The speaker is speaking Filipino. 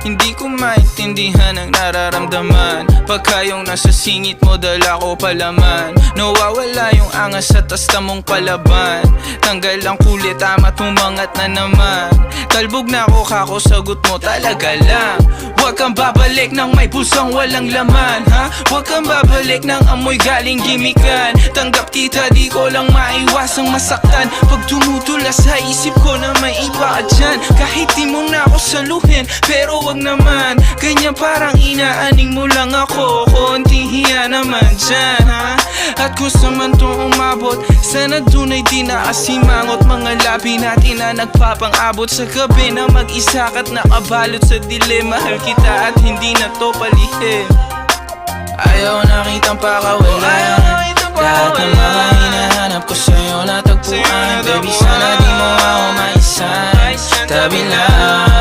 Hindi ko maintindihan ang nararamdaman Pagka yung nasa singit mo dala ko palaman Nawawala yung angas sa tasta mong palaban Tanggal ang kulit ama tumangat na naman Talbog na ako kako sagot mo talaga lang Huwag kang babalik ng may pusang walang laman ha? Huwag kang babalik ng amoy galing gimikan Tanggap kita di ko lang maiwasang masaktan Pag tumutula sa isip ko na may iba ka dyan Kahit di mo na ako saluhin pero wag naman Ganyan parang inaaning mo lang ako Konting hiya naman dyan ha? At kung saan man to umabot Sana dunay di naasimangot Mga labi natin na nagpapang-abot Sa gabi na mag-isa ka't nakabalot sa dilim Mahal kita at hindi na to palihim Ayaw na kitang pakawalan Lahat ng mga hinahanap ko sa'yo natagpuan Baby sana di mo ako maisan Tabi lang